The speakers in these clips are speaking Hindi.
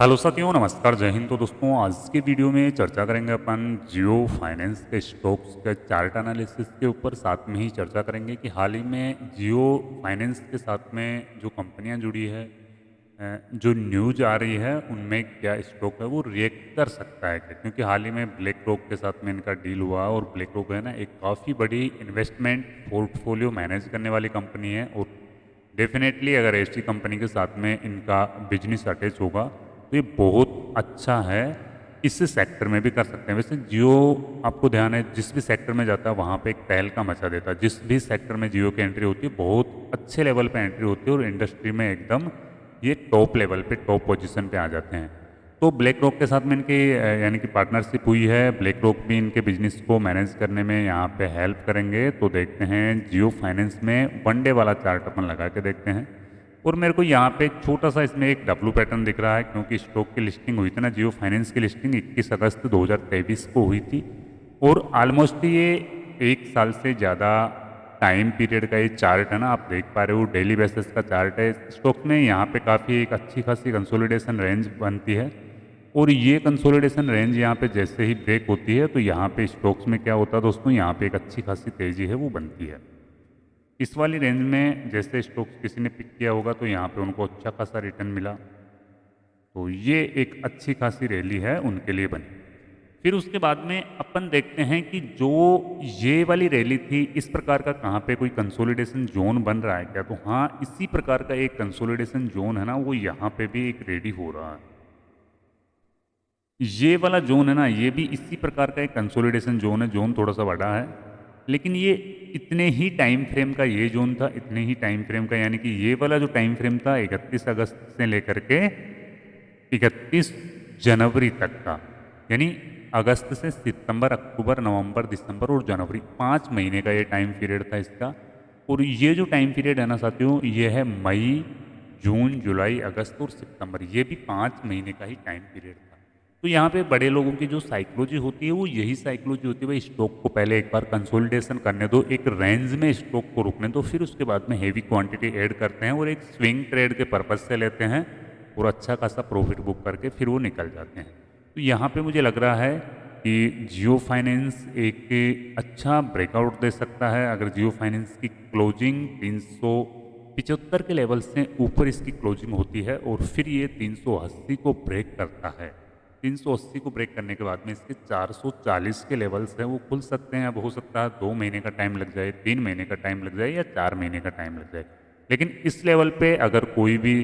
हेलो साथियों, नमस्कार, जय हिंद। तो दोस्तों, आज के वीडियो में चर्चा करेंगे अपन जियो फाइनेंस के स्टॉक्स के चार्ट एनालिसिस के ऊपर। साथ में ही चर्चा करेंगे कि हाल ही में जियो फाइनेंस के साथ में जो कंपनियां जुड़ी है, जो न्यूज आ रही है, उनमें क्या स्टॉक है वो रिएक्ट कर सकता है क्या। क्योंकि हाल ही में ब्लैक रॉक के साथ में इनका डील हुआ और ब्लैक रॉक है ना, एक काफ़ी बड़ी इन्वेस्टमेंट पोर्टफोलियो मैनेज करने वाली कंपनी है। और डेफिनेटली अगर ऐसी कंपनी के साथ में इनका बिजनेस अटैच होगा तो ये बहुत अच्छा है। इस सेक्टर में भी कर सकते हैं। वैसे जियो, आपको ध्यान है, जिस भी सेक्टर में जाता है वहाँ पे एक तहलका मचा देता है। जिस भी सेक्टर में जियो की एंट्री होती है बहुत अच्छे लेवल पे एंट्री होती है और इंडस्ट्री में एकदम ये टॉप लेवल पे, टॉप पोजीशन पे आ जाते हैं। तो ब्लैक रॉक के साथ में इनकी यानी कि पार्टनरशिप हुई है। ब्लैक रॉक भी इनके बिजनेस को मैनेज करने में यहाँ पे हेल्प करेंगे। तो देखते हैं जियो फाइनेंस में वन डे वाला चार्ट अपन लगा के देखते हैं। और मेरे को यहाँ पे एक छोटा सा इसमें एक डब्लू पैटर्न दिख रहा है, क्योंकि स्टॉक की लिस्टिंग हुई थी ना, जियो फाइनेंस की लिस्टिंग 21 अगस्त 2023 को हुई थी। और ऑलमोस्ट ये एक साल से ज़्यादा टाइम पीरियड का ये चार्ट है ना, आप देख पा रहे हो, डेली बेसिस का चार्ट है। स्टॉक में यहाँ पे काफ़ी एक अच्छी खासी कंसोलिडेशन रेंज बनती है। और ये कंसोलिडेशन रेंज यहाँ पे जैसे ही ब्रेक होती है तो यहाँ पे स्टॉक्स में क्या होता है दोस्तों, यहाँ पे एक अच्छी खासी तेज़ी है वो बनती है। इस वाली रेंज में जैसे स्टॉक्स किसी ने पिक किया होगा तो यहाँ पे उनको अच्छा खासा रिटर्न मिला। तो ये एक अच्छी खासी रैली है उनके लिए बनी। फिर उसके बाद में अपन देखते हैं कि जो ये वाली रैली थी, इस प्रकार का कहाँ पे कोई कंसोलिडेशन जोन बन रहा है क्या। तो हाँ, इसी प्रकार का एक कंसोलिडेशन जोन है ना, वो यहाँ पे भी एक रेडी हो रहा है। ये वाला जोन है ना, ये भी इसी प्रकार का एक कंसोलिडेशन जोन है। जोन थोड़ा सा बड़ा है, लेकिन ये इतने ही टाइम फ्रेम का ये जोन था, इतने ही टाइम फ्रेम का, यानी कि ये वाला जो टाइम फ्रेम था 31 अगस्त से लेकर के 31 जनवरी तक का, यानी अगस्त से सितंबर, अक्टूबर, नवंबर, दिसंबर और जनवरी, 5 महीने का ये टाइम पीरियड था इसका। और ये जो टाइम पीरियड है ना साथियों, ये है मई, जून, जुलाई, अगस्त और सितंबर। ये भी 5 महीने का ही टाइम पीरियड था। तो यहाँ पे बड़े लोगों की जो साइकोलॉजी होती है वो यही साइकोलॉजी होती है, भाई स्टॉक को पहले एक बार कंसोलिडेशन करने दो, एक रेंज में स्टॉक को रुकने दो, फिर उसके बाद में हेवी क्वांटिटी ऐड करते हैं और एक स्विंग ट्रेड के पर्पज से लेते हैं और अच्छा खासा प्रॉफिट बुक करके फिर वो निकल जाते हैं। तो यहाँ पे मुझे लग रहा है कि जियो फाइनेंस एक अच्छा ब्रेकआउट दे सकता है। अगर जियो फाइनेंस की क्लोजिंग 375 के लेवल से ऊपर इसकी क्लोजिंग होती है और फिर ये 380 को ब्रेक करता है, 380 को ब्रेक करने के बाद में इसके 440 के लेवल्स हैं वो खुल सकते हैं। अब हो सकता है 2 महीने का टाइम लग जाए, 3 महीने का टाइम लग जाए या 4 महीने का टाइम लग जाए। लेकिन इस लेवल पे अगर कोई भी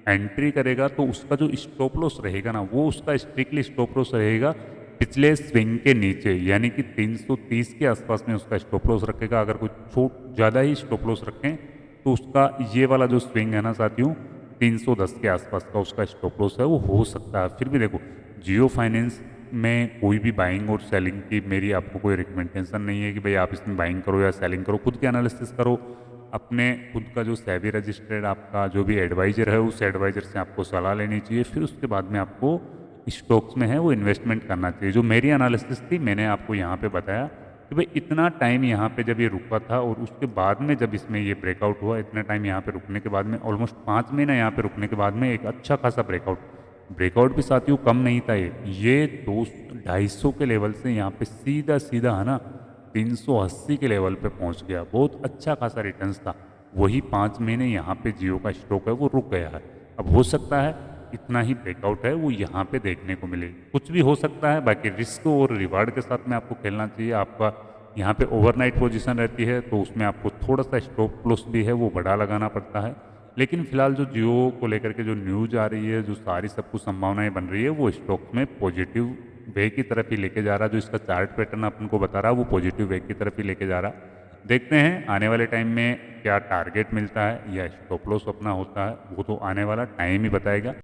एंट्री करेगा तो उसका जो स्टॉप लॉस रहेगा ना, वो उसका स्ट्रिक्टली स्टॉप लॉस रहेगा पिछले स्विंग के नीचे, यानी कि 330 के आसपास में उसका स्टॉप लॉस रखेगा। अगर कोई ज़्यादा ही स्टॉप लॉस रखें तो उसका ये वाला जो स्विंग है ना साथियों, 310 के आसपास का उसका स्टॉप लॉस है वो हो सकता है। फिर भी देखो, जियो फाइनेंस में कोई भी बाइंग और सेलिंग की मेरी आपको कोई रिकमेंडेशन नहीं है कि भाई आप इसमें बाइंग करो या सेलिंग करो। खुद के एनालिसिस करो, अपने खुद का जो सेबी रजिस्टर्ड आपका जो भी एडवाइजर है उस एडवाइजर से आपको सलाह लेनी चाहिए। फिर उसके बाद में आपको स्टॉक्स में है वो इन्वेस्टमेंट करना चाहिए। जो मेरी एनालिसिस थी, मैंने आपको यहाँ पे बताया कि भाई इतना टाइम यहाँ पे जब ये रुका था और उसके बाद में जब इसमें ये ब्रेकआउट हुआ, इतना टाइम यहाँ पे रुकने के बाद में, ऑलमोस्ट 5 महीना यहाँ पे रुकने के बाद में एक अच्छा खासा ब्रेकआउट भी साथियों कम नहीं था। ये 250 के लेवल से यहाँ पे सीधा सीधा है ना 380 के लेवल पे पहुँच गया। बहुत अच्छा खासा रिटर्न्स था। वही 5 महीने यहाँ पे जियो का स्टॉक है वो रुक गया है। अब हो सकता है इतना ही ब्रेकआउट है वो यहाँ पे देखने को मिले, कुछ भी हो सकता है। बाकी रिस्क और रिवार्ड के साथ में आपको खेलना चाहिए। आपका यहाँ पे ओवरनाइट पोजीशन रहती है तो उसमें आपको थोड़ा सा स्टॉप लॉस भी है वो बड़ा लगाना पड़ता है। लेकिन फिलहाल जो जियो को लेकर के जो न्यूज आ रही है, जो सारी सब कुछ संभावनाएं बन रही है, वो स्टॉक में पॉजिटिव वे की तरफ ही लेके जा रहा है। जो इसका चार्ट पैटर्न अपन को बता रहा है वो पॉजिटिव वे की तरफ ही लेके जा रहा है। देखते हैं आने वाले टाइम में क्या टारगेट मिलता है या स्टॉप लॉस अपना होता है, वो तो आने वाला टाइम ही बताएगा।